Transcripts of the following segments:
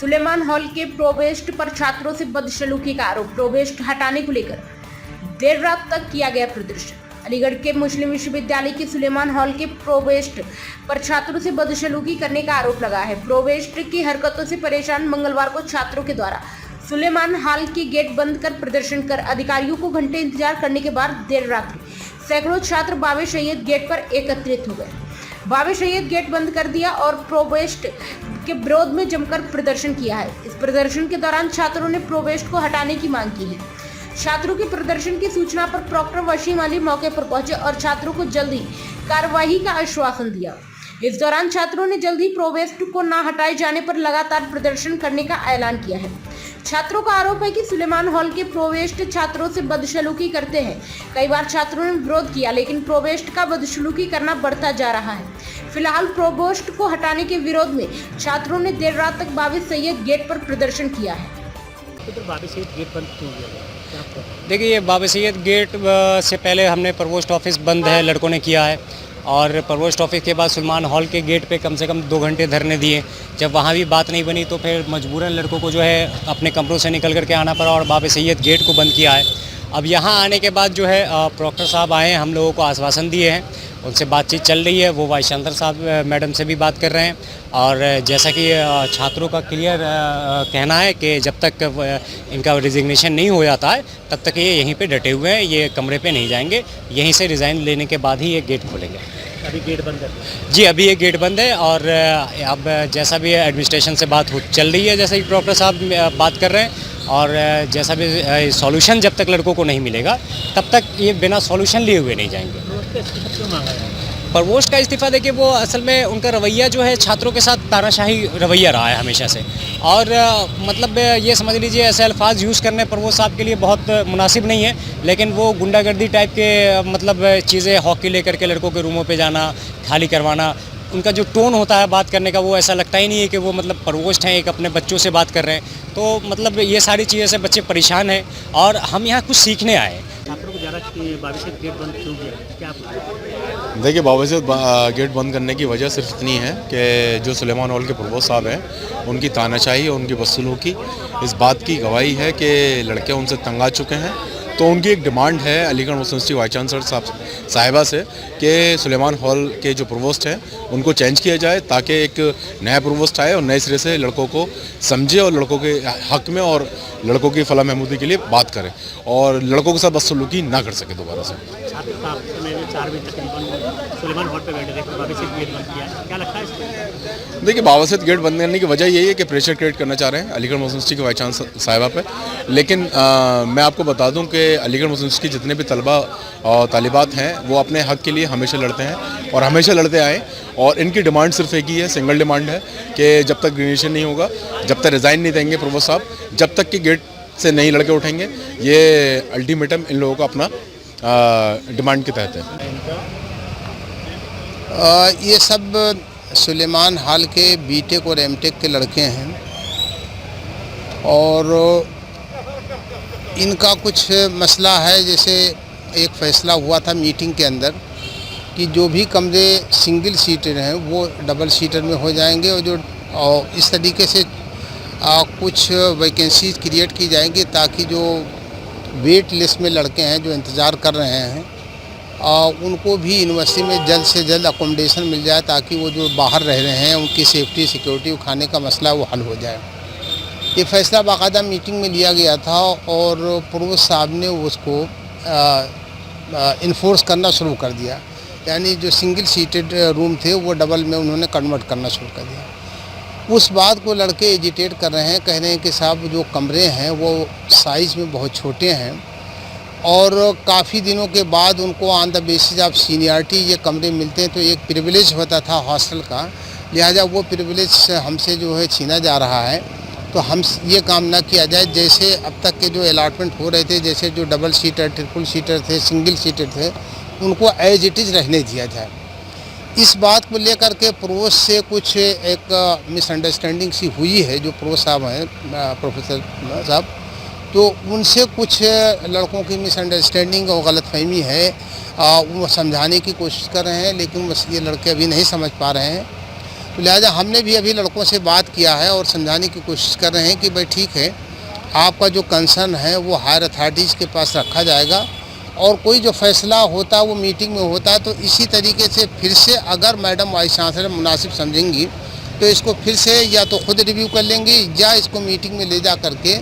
Suleman hall के प्रोवेस्ट पर छात्रों से बदसलूकी का आरोप। प्रोवेस्ट हटाने को लेकर देर रात तक किया गया प्रदर्शन। अलीगढ़ के मुस्लिम विश्वविद्यालय के सुलेमान हॉल के प्रोवेस्ट पर छात्रों से बदसलूकी करने का आरोप लगा है। प्रोवेस्ट की हरकतों से परेशान मंगलवार को छात्रों के द्वारा सुलेमान हॉल की गेट बंद कर प्रदर्शन कर अधिकारियों को घंटे इंतजार करने के बाद देर रात्रि सैकड़ों छात्र बाबे शहीद गेट पर एकत्रित हो गए। बाबे शहीद गेट बंद कर दिया और प्रोवेस्ट के विरोध में जमकर प्रदर्शन किया है। इस प्रदर्शन के दौरान छात्रों ने प्रोवेस्ट को हटाने की मांग की है। छात्रों के प्रदर्शन की सूचना पर प्रॉक्टर वसीम अली मौके पर पहुंचे और छात्रों को जल्दी कार्रवाई का आश्वासन दिया। इस दौरान छात्रों ने जल्दी प्रोवेस्ट को न हटाए जाने पर लगातार प्रदर्शन करने का ऐलान किया है। छात्रों का आरोप है कि सुलेमान हॉल के प्रोवेस्ट छात्रों से बदसलूकी करते हैं। कई बार छात्रों ने विरोध किया, लेकिन प्रोवेस्ट का बदसलूकी करना बढ़ता जा रहा है। फिलहाल प्रोवेस्ट को हटाने के विरोध में छात्रों ने देर रात तक बाबे सैयद गेट पर प्रदर्शन किया है। तो बाबे सैयद गेट बंद क्यों किया? देखिए, ये बाबे सैयद गेट से पहले हमने प्रोवोस्ट ऑफिस बंद है, लड़कों ने किया है, और प्रोवोस्ट ऑफिस के बाद सुलेमान हॉल के गेट पे कम से कम 2 घंटे धरने दिए। जब वहाँ भी बात नहीं बनी तो फिर मजबूरन लड़कों को जो है अपने कमरों से निकल करके आना पड़ा और बाबे सैयद गेट को बंद किया है। अब यहाँ आने के बाद जो है प्रॉक्टर साहब आए हैं, हम लोगों को आश्वासन दिए हैं, उनसे बातचीत चल रही है। वो वाइस चांसलर साहब मैडम से भी बात कर रहे हैं, और जैसा कि छात्रों का क्लियर कहना है कि जब तक इनका रिजिग्नेशन नहीं हो जाता है तब तक ये यहीं पे डटे हुए हैं, ये कमरे पे नहीं जाएंगे। यहीं से रिज़ाइन लेने के बाद ही ये गेट खोलेंगे। अभी गेट बंद है जी, अभी ये गेट बंद है, और अब जैसा भी एडमिनिस्ट्रेशन से बात चल रही है, जैसा कि प्रॉक्टर साहब बात कर रहे हैं, और जैसा भी सॉल्यूशन जब तक लड़कों को नहीं मिलेगा तब तक ये बिना सॉल्यूशन लिए हुए नहीं जाएंगे। प्रोवोस्ट का इस्तीफ़ा देखिए, वो असल में उनका रवैया जो है छात्रों के साथ तानाशाही रवैया रहा है हमेशा से, और मतलब ये समझ लीजिए ऐसे अल्फाज यूज़ करने प्रोवोस्ट साहब के लिए बहुत मुनासिब नहीं है। लेकिन वो गुंडागर्दी टाइप के मतलब चीज़ें, हॉकी लेकर के लड़कों के रूमों पे जाना, खाली करवाना, उनका जो टोन होता है बात करने का, वो ऐसा लगता ही नहीं है कि वो मतलब प्रोवोस्ट हैं, एक अपने बच्चों से बात कर रहे हैं। तो मतलब ये सारी चीज़ें से बच्चे परेशान हैं, और हम यहाँ कुछ सीखने आए हैं। छात्रों को ज़्यादा बाबे सैयद गेट बंद क्यों किया, क्या? देखिए, बाबे सैयद गेट बंद करने की वजह सिर्फ इतनी है कि जो सुलेमान हॉल के प्रोवोस्ट साहब हैं, उनकी तानाशाही और उनकी बदसलूकी इस बात की गवाही है कि लड़के उनसे तंग आ चुके हैं। तो उनकी एक डिमांड है अलीगढ़ मुस्लिम यूनिवर्सिटी वाइस चांसलर साहिबा से कि सुलेमान हॉल के जो प्रोवोस्ट हैं उनको चेंज किया जाए, ताकि एक नया प्रोवोस्ट आए और नए सिरे से लड़कों को समझे और लड़कों के हक में और लड़कों की फलाह महमूदी के लिए बात करें, और लड़कों के साथ बदसलूकी ना कर सके दोबारा से। छात्र 4 बजे तकरीबन सुलेमान हॉल पे बैठे थे, बाबे सैयद गेट बंद किया, क्या लगता है इसको? देखिए, बाबे सैयद गेट बंद करने की वजह यही है कि प्रेशर क्रिएट करना चाह रहे हैं अलीगढ़ मुस्लिम यूनिवर्सिटी के वाइस चांसलर साहिबा पे। लेकिन मैं आपको बता दूं कि अलीगढ़ मुस्लिम यूनिवर्सिटी के जितने भी तलबा और तालिबात हैं वो अपने हक के लिए हमेशा लड़ते हैं और हमेशा लड़ते आए, और इनकी डिमांड सिर्फ एक ही है, सिंगल डिमांड है कि जब तक ग्रेजुएशन नहीं होगा, जब तक रिज़ाइन नहीं देंगे प्रोवोस्ट साहब, जब तक कि गेट से नहीं लड़के उठेंगे, ये अल्टीमेटम इन लोगों का अपना डिमांड के तहत है। ये सब सुलेमान हॉल के बीटेक और एमटेक के लड़के हैं, और इनका कुछ मसला है। जैसे एक फ़ैसला हुआ था मीटिंग के अंदर कि जो भी कमरे सिंगल सीटर हैं वो डबल सीटर में हो जाएंगे, और इस तरीके से कुछ वैकेंसीज क्रिएट की जाएंगी, ताकि जो वेट लिस्ट में लड़के हैं जो इंतज़ार कर रहे हैं उनको भी यूनिवर्सिटी में जल्द से जल्द अकोमोडेशन मिल जाए, ताकि वो जो बाहर रह रहे हैं उनकी सेफ्टी, सिक्योरिटी, खाने का मसला वो हल हो जाए। ये फ़ैसला बाकायदा मीटिंग में लिया गया था, और प्रोवोस्ट साहब ने उसको इन्फोर्स करना शुरू कर दिया। यानी जो सिंगल सीटेड रूम थे वो डबल में उन्होंने कन्वर्ट करना शुरू कर दिया। उस बात को लड़के एजिटेट कर रहे हैं, कह रहे हैं कि साहब जो कमरे हैं वो साइज़ में बहुत छोटे हैं, और काफ़ी दिनों के बाद उनको on the basis of seniority ये कमरे मिलते हैं। तो एक प्रिविलेज होता था हॉस्टल का, लिहाजा वो प्रिविलेज हमसे जो है छीना जा रहा है। तो हम ये काम ना किया जाए, जैसे अब तक के जो अलॉटमेंट हो रहे थे, जैसे जो डबल सीटर, ट्रिपल सीटर थे, सिंगल सीटर थे, उनको एज इट इज़ रहने दिया जाए। इस बात को लेकर के प्रोवोस्ट से कुछ एक मिसअंडरस्टैंडिंग सी हुई है। जो प्रोवोस्ट साहब हैं, प्रोफेसर साहब, तो उनसे कुछ लड़कों की मिसअंडरस्टैंडिंग और गलतफहमी है। वो समझाने की कोशिश कर रहे हैं, लेकिन बस ये लड़के अभी नहीं समझ पा रहे हैं। तो लिहाजा हमने भी अभी लड़कों से बात किया है और समझाने की कोशिश कर रहे हैं कि भाई ठीक है, आपका जो कंसर्न है वो हायर अथॉरिटीज़ के पास रखा जाएगा और कोई जो फैसला होता है वो मीटिंग में होता है। तो इसी तरीके से फिर से अगर मैडम वाइस चांसलर मुनासिब समझेंगी तो इसको फिर से या तो खुद रिव्यू कर लेंगी या इसको मीटिंग में ले जा करके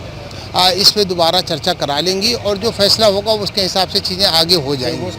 इस पर दोबारा चर्चा करा लेंगी और जो फैसला होगा उसके हिसाब से चीज़ें आगे हो जाएंगी।